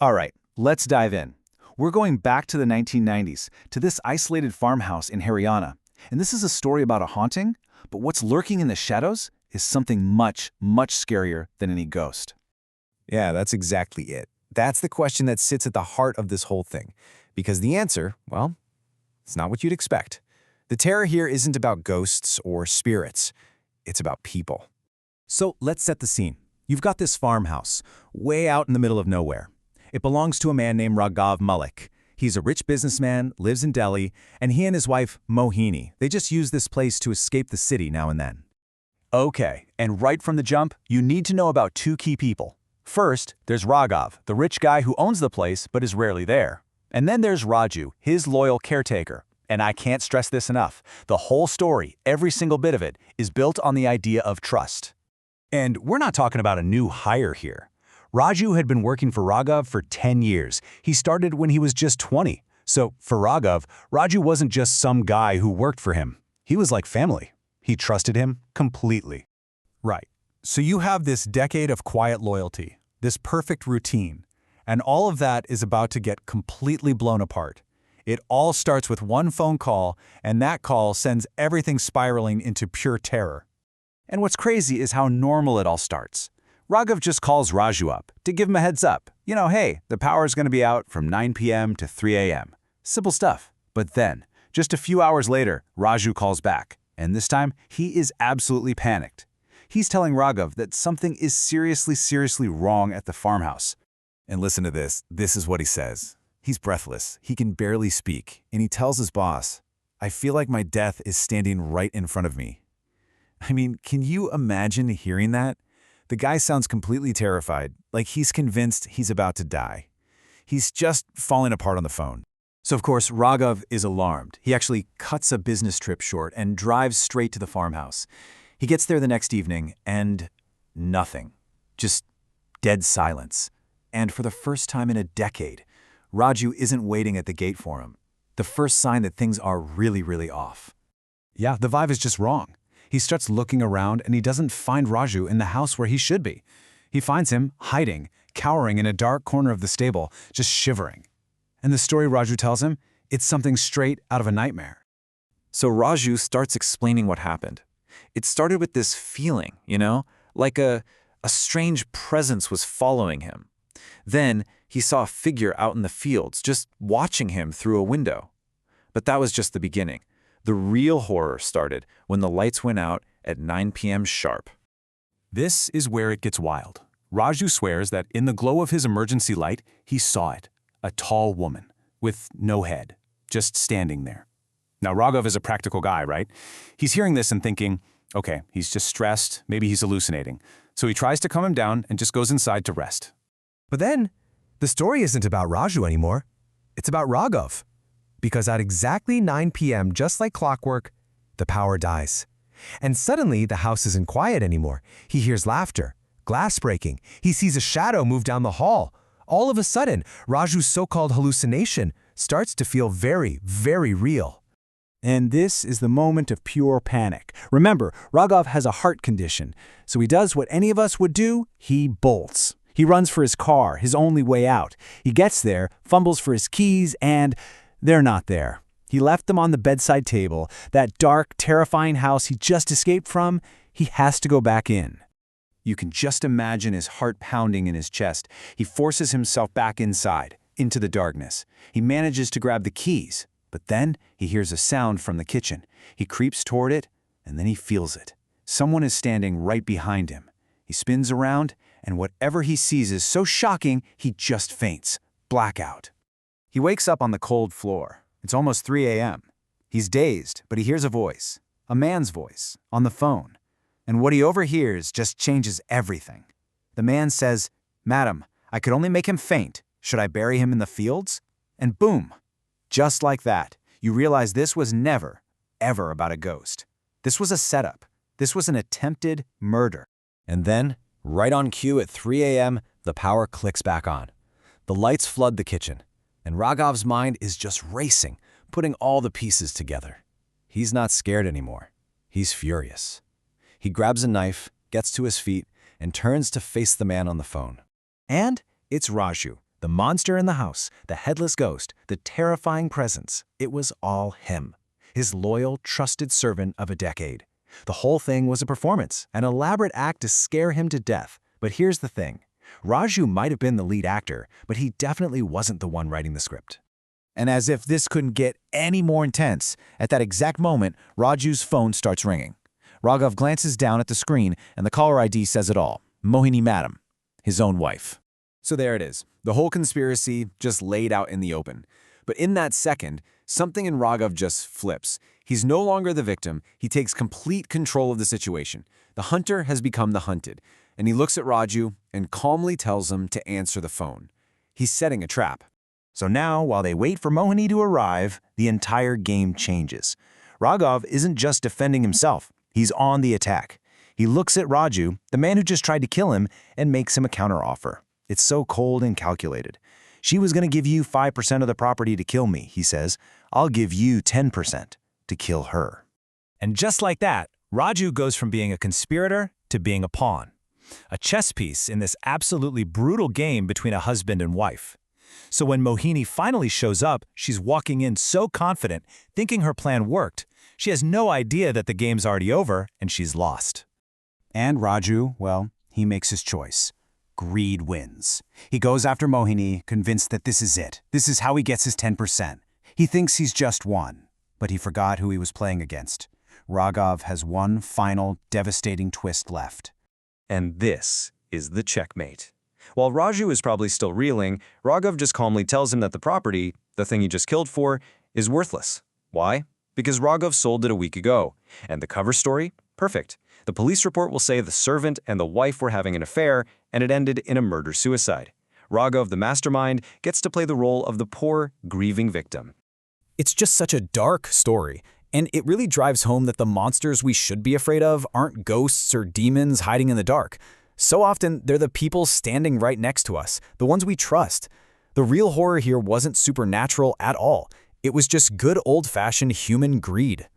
All right, let's dive in. We're going back to the 1990s, to this isolated farmhouse in Haryana. And this is a story about a haunting, but what's lurking in the shadows is something much, much scarier than any ghost. Yeah, that's exactly it. That's the question that sits at the heart of this whole thing. Because the answer, well, it's not what you'd expect. The terror here isn't about ghosts or spirits. It's about people. So let's set the scene. You've got this farmhouse, way out in the middle of nowhere. It belongs to a man named Raghav Malik. He's a rich businessman, lives in Delhi, and he and his wife, Mohini, they just use this place to escape the city now and then. Okay, and right from the jump, you need to know about two key people. First, there's Raghav, the rich guy who owns the place but is rarely there. And then there's Raju, his loyal caretaker. And I can't stress this enough. The whole story, every single bit of it, is built on the idea of trust. And we're not talking about a new hire here. Raju had been working for Raghav for 10 years. He started when he was just 20. So for Raghav, Raju wasn't just some guy who worked for him. He was like family. He trusted him completely. Right. So you have this decade of quiet loyalty, this perfect routine, and all of that is about to get completely blown apart. It all starts with one phone call, and that call sends everything spiraling into pure terror. And what's crazy is how normal it all starts. Raghav just calls Raju up to give him a heads up. You know, hey, the power's going to be out from 9 p.m. to 3 a.m. Simple stuff. But then, just a few hours later, Raju calls back. And this time, he is absolutely panicked. He's telling Raghav that something is seriously wrong at the farmhouse. And listen to this. This is what he says. He's breathless. He can barely speak. And he tells his boss, "I feel like my death is standing right in front of me." I mean, can you imagine hearing that? The guy sounds completely terrified, like he's convinced he's about to die. He's just falling apart on the phone. So of course, Raghav is alarmed. He actually cuts a business trip short and drives straight to the farmhouse. He gets there the next evening and nothing. Just dead silence. And for the first time in a decade, Raju isn't waiting at the gate for him. The first sign that things are really off. Yeah, the vibe is just wrong. He starts looking around and he doesn't find Raju in the house where he should be. He finds him hiding, cowering in a dark corner of the stable, just shivering. And the story Raju tells him, it's something straight out of a nightmare. So Raju starts explaining what happened. It started with this feeling, like a strange presence was following him. Then he saw a figure out in the fields, just watching him through a window. But that was just the beginning. The real horror started when the lights went out at 9 p.m. sharp. This is where it gets wild. Raju swears that in the glow of his emergency light, he saw it, a tall woman with no head, just standing there. Now, Raghav is a practical guy, right? He's hearing this and thinking, okay, he's just stressed, maybe he's hallucinating. So he tries to calm him down and just goes inside to rest. But then, the story isn't about Raju anymore. It's about Raghav. Because at exactly 9 p.m., just like clockwork, the power dies. And suddenly, the house isn't quiet anymore. He hears laughter, glass breaking. He sees a shadow move down the hall. All of a sudden, Raju's so-called hallucination starts to feel very real. And this is the moment of pure panic. Remember, Raghav has a heart condition, so he does what any of us would do. He bolts. He runs for his car, his only way out. He gets there, fumbles for his keys, and they're not there. He left them on the bedside table. That dark, terrifying house he just escaped from, he has to go back in. You can just imagine his heart pounding in his chest. He forces himself back inside, into the darkness. He manages to grab the keys, but then he hears a sound from the kitchen. He creeps toward it, and then he feels it. Someone is standing right behind him. He spins around, and whatever he sees is so shocking, he just faints. Blackout. He wakes up on the cold floor. It's almost 3 a.m. He's dazed, but he hears a voice, a man's voice, on the phone. And what he overhears just changes everything. The man says, "Madam, I could only make him faint. Should I bury him in the fields?" And boom, just like that, you realize this was never, ever about a ghost. This was a setup. This was an attempted murder. And then, right on cue at 3 a.m., the power clicks back on. The lights flood the kitchen. And Raghav's mind is just racing, putting all the pieces together. He's not scared anymore. He's furious. He grabs a knife, gets to his feet, and turns to face the man on the phone. And it's Raju, The monster in the house, the headless ghost, the terrifying presence, it was all him. His loyal, trusted servant of a decade. The whole thing was a performance, an elaborate act to scare him to death. But here's the thing. Raju might have been the lead actor, but he definitely wasn't the one writing the script. And as if this couldn't get any more intense, at that exact moment, Raju's phone starts ringing. Raghav glances down at the screen, and the caller ID says it all. Mohini Madam, his own wife. So there it is. The whole conspiracy just laid out in the open. But in that second, something in Raghav just flips. He's no longer the victim. He takes complete control of the situation. The hunter has become the hunted. And he looks at Raju and calmly tells him to answer the phone. He's setting a trap. So now, while they wait for Mohini to arrive, the entire game changes. Raghav isn't just defending himself. He's on the attack. He looks at Raju, the man who just tried to kill him, and makes him a counteroffer. It's so cold and calculated. She was going to give you 5% of the property to kill me, he says. I'll give you 10% to kill her. And just like that, Raju goes from being a conspirator to being a pawn. A chess piece in this absolutely brutal game between a husband and wife. So when Mohini finally shows up, she's walking in so confident, thinking her plan worked. She has no idea that the game's already over, and she's lost. And Raju, well, he makes his choice. Greed wins. He goes after Mohini, convinced that this is it. This is how he gets his 10%. He thinks he's just won, but he forgot who he was playing against. Raghav has one final, devastating twist left. And this is the checkmate. While Raju is probably still reeling, Raghav just calmly tells him that the property, the thing he just killed for, is worthless. Why? Because Raghav sold it a week ago. And the cover story? Perfect. The police report will say the servant and the wife were having an affair, and it ended in a murder-suicide. Raghav, the mastermind, gets to play the role of the poor, grieving victim. It's just such a dark story, and it really drives home that the monsters we should be afraid of aren't ghosts or demons hiding in the dark. So often, they're the people standing right next to us, the ones we trust. The real horror here wasn't supernatural at all. It was just good old-fashioned human greed.